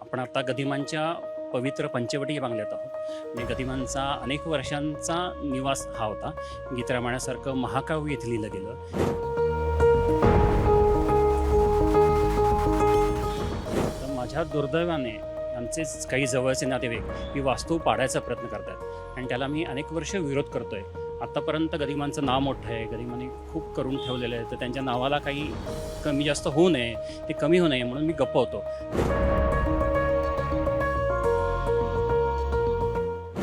आपण आता गदिमांच्या पवित्र पंचवटी या बंगल्यात आहोत. आणि गदिमांचा अनेक वर्षांचा निवास हा होता. गीतरामायणासारखं महाकाव्य इथे लिहिलं गेलं. तर माझ्या दुर्दैवाने आमचेच काही जवळचे नातेवाईक ही वास्तू पाडायचा प्रयत्न करतात आणि त्याला मी अनेक वर्ष विरोध करतोय. आत्तापर्यंत गदिमांचं नाव मोठं आहे, गदिमांनी खूप करून ठेवलेलं आहे, तर त्यांच्या नावाला काही कमी जास्त होऊ नये, ते कमी होऊ नये म्हणून मी गप्प होतो.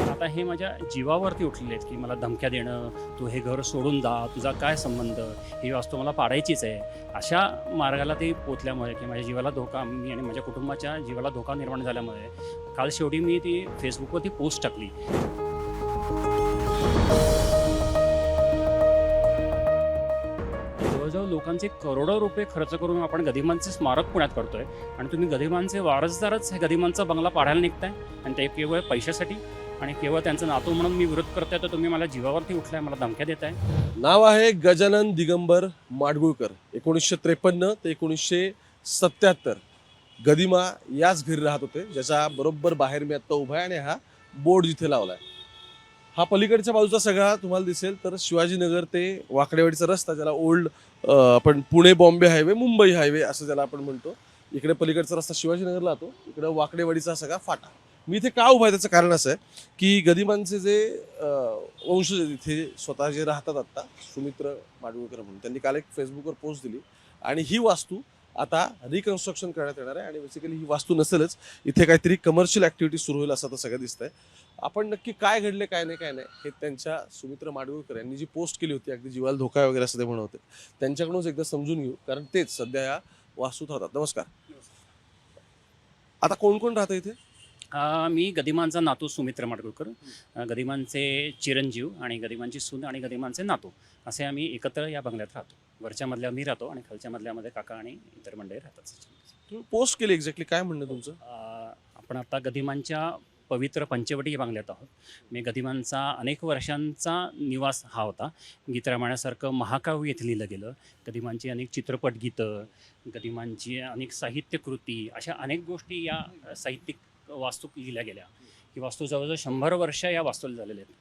आता हे माझ्या जीवावरती उठलेले आहेत की मला धमक्या देणं, तू हे घर सोडून जा, तुझा काय संबंध, ही वास्तू मला पाडायचीच आहे, अशा मार्गाला ते पोचल्यामुळे की माझ्या जीवाला धोका, मी आणि माझ्या कुटुंबाच्या जीवाला धोका निर्माण झाल्यामुळे काल शेवटी मी ती फेसबुकवरती पोस्ट टाकली. जवळजवळ लोकांचे करोडो रुपये खर्च करून आपण गदिमांचे स्मारक पुण्यात करतोय आणि तुम्ही गदिमांचे वारसदारच हे गदिमांचा बंगला पाडायला निघताय आणि ते केवळ पैशासाठी आणि केवळ त्यांचं नातू म्हणून मी विरोध करताय. तर तुम्ही मला जीवावरती उठलाय, मला धमक्या देताय. नाव आहे गजानन दिगंबर माडगुळकर. 1953 ते 1977 गदिमा याच घरी राहत होते, ज्याच्या बरोबर बाहेर मी आता उभा आहे आणि हा बोर्ड जिथे लावलाय. हा पलीकडच्या बाजूचा सगळा तुम्हाला दिसेल तर शिवाजीनगर ते वाकडेवाडीचा रस्ता, ज्याला ओल्ड आपण पुणे बॉम्बे हायवे, मुंबई हायवे असं ज्याला आपण म्हणतो. इकडे पलीकडचा रस्ता शिवाजीनगरला जातो, इकडे वाकडेवाडीचा सगळा फाटा. मी इथे का उभा आहे त्याचं कारण असं आहे की गदिमांचे जे वंशज इथे स्वतः जे राहतात आत्ता, सुमित्र माडगुळकर म्हणून, त्यांनी काल एक फेसबुकवर पोस्ट दिली आणि ही वास्तू आता रिकन्स्ट्रक्शन करण्यात येणार आहे आणि बेसिकली ही वास्तू नसेलच, इथे काहीतरी कमर्शियल ॲक्टिव्हिटी सुरू होईल असं आता सगळं दिसतंय. आपण नक्की काय घडले काय नाही हे त्यांच्या सुमित्र माडगुळकर यांनी जी पोस्ट केली होती, अगदी जीवाला धोका वगैरे असं ते म्हणत होते, त्यांच्याकडूनच एकदा समजून घेऊ, कारण तेच सध्या या वास्तूत होतात. नमस्कार. आता कोण कोण राहतं इथे? मी गदिमांचा नातू सुमित्र माडगुळकर, गदिमांचे चिरंजीव आणि गदिमांची सून आणि गदिमांचे नातू असे आम्ही एकत्र या बंगल्यात राहतो. वरच्या मधल्यावर मी राहतो आणि खालच्या मधल्यामध्ये काका आणि इतर मंडळी राहतात. तुम्ही पोस्ट केली, एक्झॅक्टली काय म्हणणं तुमचं? आपण आता गदिमांच्या पवित्र पंचवटी या बंगल्यात आहोत. मी गदिमांचा अनेक वर्षांचा निवास हा होता. गीतरामायणासारखं महाकाव्य इथे लिहिलं गेलं. गदिमांची अनेक चित्रपट गीतं, गदिमांची अनेक साहित्यकृती, अशा अनेक गोष्टी या साहित्यिक वास्तू लिहिल्या गेल्या. ही वास्तू जवळजवळ 100 वर्ष या वास्तूला झालेले आहेत.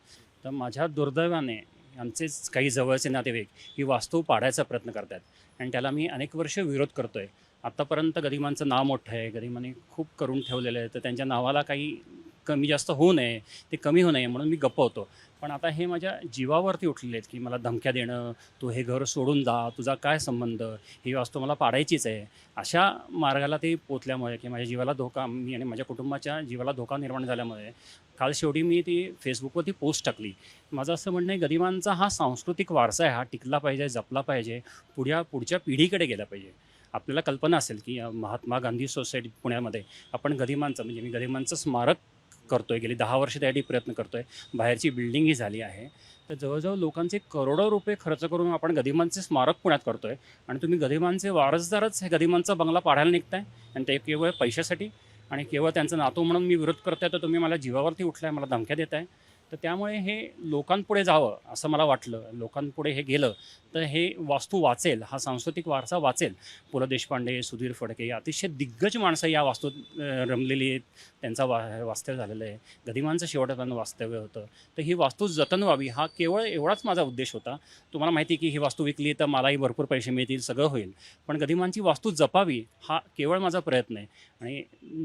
तर माझ्या दुर्दैवाने आमचेच काही जवळचे नातेवाईक ही वास्तू पाडायचा प्रयत्न करतात आणि त्याला मी अनेक वर्ष विरोध करतोय. आत्तापर्यंत गदिमांचं नाव मोठं आहे, गदिमांनी खूप करून ठेवलेलं आहे, तर त्यांच्या नावाला काही कमी जास्त होऊ नये, ते कमी होऊ नये म्हणून मी गप्प होतो. पण आता हे माझ्या जीवावरती उठलेले आहेत की मला धमक्या देणं, तू हे घर सोडून जा, तुझा काय संबंध, ही वास्तू मला पाडायचीच आहे, अशा मार्गाला ते पोचल्यामुळे की माझ्या जीवाला धोका, मी आणि माझ्या कुटुंबाच्या जीवाला धोका निर्माण झाल्यामुळे काल शेवटी मी ती फेसबुकवरती पोस्ट टाकली. माझं असं म्हणणं आहे, गदिमांचा हा सांस्कृतिक वारसा आहे, हा टिकला पाहिजे, जपला पाहिजे, पुढच्या पिढीकडे गेला पाहिजे. आपल्याला कल्पना असेल की महात्मा गांधी सोसायटी पुण्यामध्ये आपण गदिमांचं, म्हणजे मी गदिमांचं स्मारक करतोय, गेली 10 वर्ष त्यासाठी प्रयत्न करतोय. बाहेरची बिल्डिंगही झाली आहे. तर जवळजवळ लोकांचे करोडो रुपये खर्च करून आपण गदिमांचे स्मारक पुण्यात करतोय आणि तुम्ही गदिमांचे वारसदारच हे गदिमांचा बंगला पाडायला निघताय आणि ते केवळ पैशासाठी आणि केवळ त्यांचं नातू म्हणून मी विरोध करताय. तर तुम्ही मला जीवावरती उठलाय, मला धमक्या देताय. तर त्यामुळे हे लोकांपुढे जावं असं मला वाटलं. लोकांपुढे हे गेलं तर हे वास्तू वाचेल, हा सांस्कृतिक वारसा वाचेल. पु ल देशपांडे, सुधीर फडके या अतिशय दिग्गज माणसं या वास्तूत रमलेली आहेत. त्यांचा वास्तव्य झालेलं आहे. गदिमांचं शेवटपर्यंत वास्तव्य होतं. तर ही वास्तू जतन व्हावी, हा केवळ एवढाच माझा उद्देश होता. तुम्हाला माहिती आहे की ही वास्तू विकली तर मलाही भरपूर पैसे मिळतील, सगळं होईल, पण गदिमांची वास्तू जपावी हा केवळ माझा प्रयत्न आहे. आणि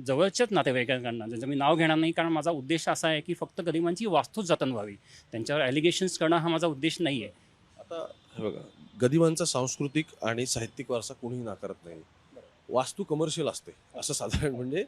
जवळच्याच नातेवाईकांकडनं, ज्यांचं मी नाव घेणार नाही, कारण माझा उद्देश असा आहे की फक्त गदिमांची वास्तू जतन व्हावी, त्यांच्यावर ॲलिगेशन्स करणं हा माझा उद्देश नाही आहे. आता हे बघा, गदिमांचा सांस्कृतिक आणि साहित्यिक वारसा कोणीही नाकारत नाही. वास्तू कमर्शियल असते असं साधारण, म्हणजे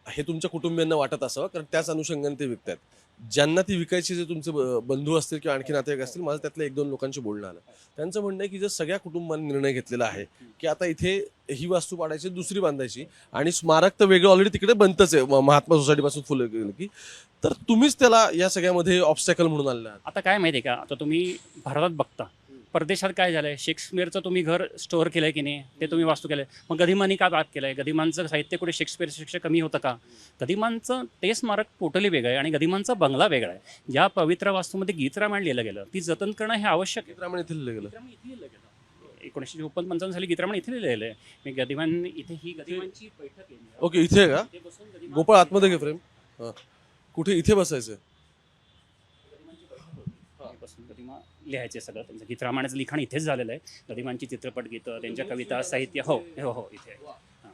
हे तुमच्या कुटुंबियांना वाटत असावं, कारण त्याच अनुषंगाने ते विकतात. ज्यांना ती विकायची, जे तुमचे बंधू असतील किंवा आणखी नातेवाईक असतील, माझं त्यातल्या 1-2 लोकांशी बोलणं आलं. त्यांचं म्हणणं आहे की जर सगळ्या कुटुंबांनी निर्णय घेतलेला आहे की आता इथे ही वास्तू पाडायची, दुसरी बांधायची, आणि स्मारक तर वेगळं ऑलरेडी तिकडे बनतच आहे महात्मा सोसायटीपासून फुलं गेलं की, तर तुम्हीच त्याला या सगळ्यामध्ये ऑब्स्टॅकल म्हणून आणलं आहात. आता काय माहिती आहे का, आता तुम्ही भारतात बघता, परदेशात काय झालं आहे, शेक्सपिअरचं तुम्ही घर स्टोअर केलं आहे की नाही, ते तुम्ही वास्तू केलं आहे. मग गदिमांनी का बाद केलं आहे? गदिमांचं साहित्य कुठे शेक्सपिअरपेक्षा कमी होतं का? गदिमांचं ते स्मारक टोटली वेगळं आहे आणि गदिमांचा बंगला वेगळा आहे. ज्या पवित्र वास्तूमध्ये गीतरामायण लिहिलं गेलं, ती जतन करणं हे आवश्यक आहे. गीतरामायण इथे लिहिलं गेलं. गीतरामायण इथे लिहिलं गेलं. 1954-55 साली गीतरामाने इथे लिहिलेलं आहे. मी गदिमान इथे ही गदिमांची बैठक आहे. ओके, इथे आहे का? इथे बसून गदिमा- गोपाळ आतमध्ये घे फ्रेम. हां, कुठे? इथे बसायचं? गदिमांची बैठक होती. इथे बसून गदिमा लिहायचे सगळं. त्यांचं गीतरामाण्याचं लिखाण इथेच झालेलं आहे. गदिमांची चित्रपट गीतं, त्यांच्या कविता, साहित्य हो हो हो इथे आहे. हां.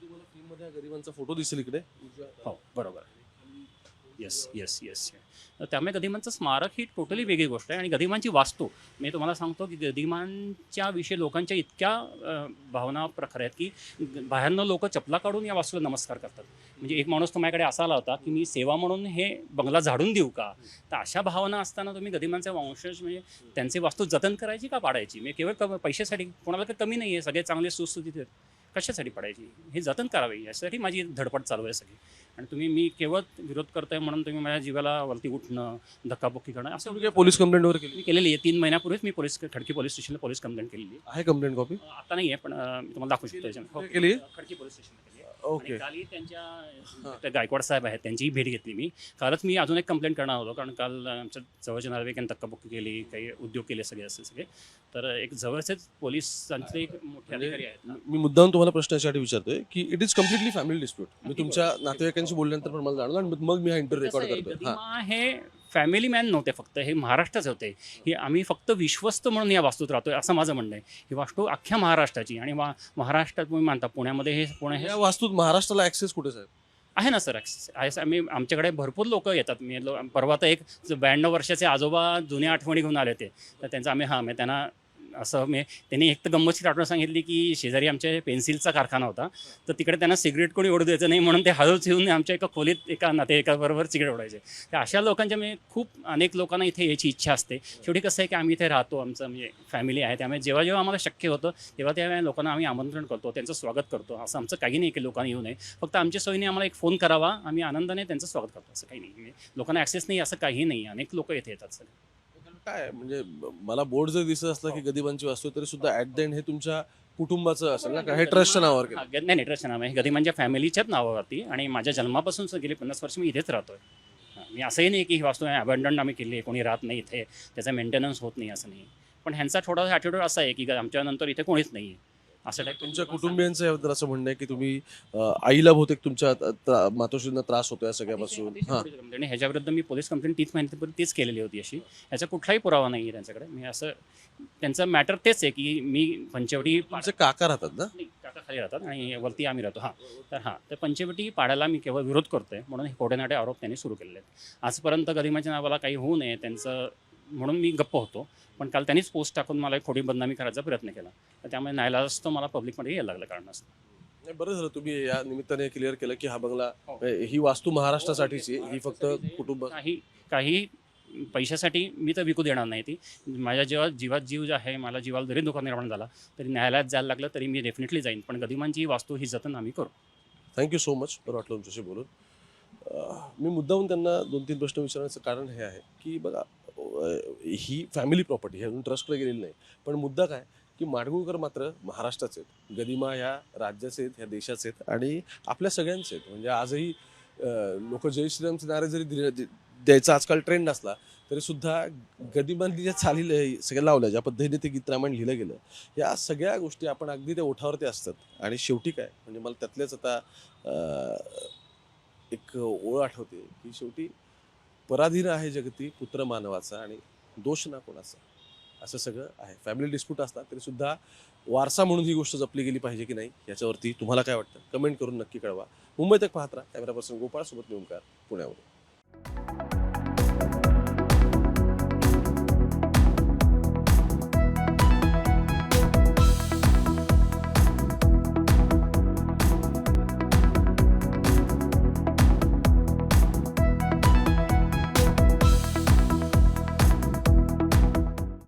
तुम्हाला फ्रेममध्ये गरिबांचा फोटो दिसेल इकडे. हो बरोबर. Yes yes yes. तर त्यामुळे गदिमांचं स्मारक ही टोटली वेगळी गोष्ट आहे. आणि गदिमांची वास्तू मी तुम्हाला सांगतो की गदिमांच्या विषयी लोकांच्या इतक्या भावना प्रखर आहेत की बाहेरनं लोक चपला काढून या वास्तूला नमस्कार करतात. म्हणजे एक माणूस तुम्हाला असं आला होता की मी सेवा म्हणून हे बंगला झाडून देऊ का. तर अशा भावना असताना तुम्ही गदिमांचे वंशज म्हणजे त्यांची वास्तू जतन करायची का पाडायची. म्हणजे केवळ पैशासाठी कोणाला काही कमी नाही आहे, सगळे चांगले सुस्थितीत आहेत, कशासाठी पडायची. हे जतन करावे यासाठी माझी धडपड चालू आहे सगळी. आणि तुम्ही मी केवळ विरोध करताय म्हणून तुम्ही माझ्या जीवाला वरती उठणं, धक्काबुक्की करणं असं तुम्ही काय पोलीस कंप्लेंट वगैरे केली मी केलेली आहे. 3 महिन्यापूर्वीच मी खडकी पोलीस स्टेशनला पोलीस कंप्लेंट केलेली आहे? कंप्लेंट कॉपी आहे. आता नाही आहे पण मी तुम्हाला दाखवू शकतो याच्यात. हो, केली? खडकी पोलीस स्टेशनला केली आहे. ओके. आणि कालही त्यांच्या त्या गायकवाड साहेब आहेत त्यांचीही भेट घेतली मी. कालच मी अजून एक कंप्लेंट करणार होतो कारण काल आमच्या जवळच्या नातेवाईकांनी धक्काबुक्की केली, काही उद्योग केले सगळे असे सगळे. तर एक जवळचेच पोलिसांचे एक मोठे अधिकारी आहेत. मी मुद्दाम तुम्हाला प्रश्न यासाठी विचारतोय की it is completely family dispute. मी तुमच्या नातेवाईकांशी बोलल्यानंतर पण मला जाणवलं आणि मग मी हा इंटरव्ह्यू कसं रेकॉर्ड आहे, करतोय. हां, गदिमा हे फॅमिली मॅन नव्हते फक्त, हे महाराष्ट्राचे होते. हे आम्ही फक्त विश्वस्त म्हणून या वास्तूत राहतोय असं माझं म्हणणं आहे. ही वास्तू अख्ख्या महाराष्ट्राची आणि महाराष्ट्रात तुम्ही मानता पुण्यामध्ये हे पुणे हे या वास्तूत महाराष्ट्राला ऍक्सेस कुठे साहेब? आहे ना सर. आहे आम्ही आमच्याकडे भरपूर लोक येतात. परवा तर एक 92 वर्षाचे आजोबा जुन्या आठवणी घेऊन आले ते. तर त्यांचं आम्ही मी त्यांना असं त्यांनी एक तर गंमतशीर आठवण सांगितली की शेजारी आमच्या पेन्सिलचा कारखाना होता. तर तिकडे त्यांना सिगरेट कोणी ओढू द्यायचं नाही म्हणून ते हळूच येऊन आमच्या एका खोलीत नातेवाईकाबरोबर सिगरेट ओढायचे. तर अशा लोकांच्या म्हणजे खूप अनेक लोकांना इथे यायची इच्छा असते. शेवटी कसं आहे की आम्ही इथे राहतो, आमचं म्हणजे फॅमिली आहे. त्यामुळे जेव्हा जेव्हा आम्हाला शक्य होतं तेव्हा त्या लोकांना आम्ही आमंत्रण करतो, त्यांचं स्वागत करतो. असं आमचं काही नाही की लोकांनी येऊ नये, फक्त आमच्या सोयीने आम्हाला एक फोन करावा, आम्ही आनंदाने त्यांचं स्वागत करतो. असं काही नाही. लोकांना ॲक्सेस नाही असं काही नाही. अनेक लोक इथे येतात सगळे. काय म्हणजे मला बोर्ड जर दिसत असला की गदिमांची वास्तू तरी सुद्धा ॲट द एंड हे तुमच्या कुटुंबाचं असेल ना का हे ट्रस्टच्या नावावर केलं? नाही नाही, ट्रस्टच्या नाव आहे. गदिमांच्या फॅमिलीच्याच नावावरती आणि माझ्या जन्मापासून गेली 50 वर्ष मी इथेच राहतोय. मी असंही नाही की ही वास्तू अबंडन आम्ही केली आहे, कोणी राहत नाही इथे, त्याचा मेंटेनन्स होत नाही असं नाही. पण ह्यांचा थोडा ॲटिट्यूड असा आहे की आमच्यानंतर इथे कोणीच नाही आहे असं टाईप. तुमच्या कुटुंबियांचं याबद्दल असं म्हणणं आहे की तुम्ही आईला बहुतेक तुमच्या मातोश्रींना त्रास होतोय या सगळ्यापासून. हां, आणि ह्याच्याविरुद्ध मी पोलीस कंप्लेंट 30 महिन्यापूर्वी तीच केलेली होती अशी. याचा कुठलाही पुरावा नाही आहे त्यांच्याकडे. मी असं त्यांचं मॅटर तेच आहे की मी पंचवटी तुमचे काका राहतात ना? नाही, काका खाली राहतात आणि वरती आम्ही राहतो. तर पंचवटी पाड्याला मी केवळ विरोध करतोय म्हणून हे खोटेनाटे आरोप त्यांनी सुरू केलेले आहेत. आजपर्यंत गदिमाच्या नावाला काही होऊ नये त्यांचं म्हणून मी गप्प होतो. पण काल त्यांनीच पोस्ट टाकून मला एक खोटी बदनामी करायचा प्रयत्न केला. तर त्यामुळे नाईलाज तो मला पब्लिकमध्ये यायला लागलं कारण असतं. नाही, बरं झालं तुम्ही या निमित्ताने क्लिअर केलं की हा बंगला ही वास्तू महाराष्ट्रासाठीची आहे, ही फक्त कुटुंब. काही पैशासाठी मी तर विकू देणार नाही ती. माझ्या जेव्हा जीवात जीव जे आहे, मला जीवाला जरी धोका निर्माण झाला तरी न्यायालयात जायला लागलं तरी मी डेफिनेटली जाईन. पण गदिमांची ही वास्तू ही जतन आम्ही करू. Thank you so much. बरं वाटलं तुमच्याशी बोलून. मी मुद्दाहून त्यांना 2-3 प्रश्न विचारण्याचं कारण हे आहे की बघा ही फॅमिली प्रॉपर्टी अजून ट्रस्टकडे गेलेली नाही. पण मुद्दा काय की माडगूळकर मात्र महाराष्ट्राचे आहेत, गदिमा ह्या राज्याचे आहेत, ह्या देशाचे आहेत आणि आपल्या सगळ्यांचे आहेत. म्हणजे आजही लोक जय श्रीरामचे नारे जरी द्यायचा आजकाल ट्रेंड असला तरी सुद्धा गदिमांनी ज्या चाली सगळ्या लावल्या, ज्या पद्धतीने ते गीत रामायण लिहिलं गेलं, या सगळ्या गोष्टी आपण अगदी त्या ओठावरती असतात. आणि शेवटी काय म्हणजे मला त्यातल्याच आता एक ओळ आठवते की शेवटी पराधीन आहे जगती पुत्र मानवाचा आणि दोष ना कोणाचा, असं सगळं आहे. फॅमिली डिस्प्यूट असतात तरी सुद्धा वारसा म्हणून ही गोष्ट जपली गेली पाहिजे की नाही याच्यावरती तुम्हाला काय वाटतं कमेंट करून नक्की कळवा. मुंबई तक पाहत राहा. कॅमेरा पर्सन गोपाळ सोबत निमकार पुण्यावरून.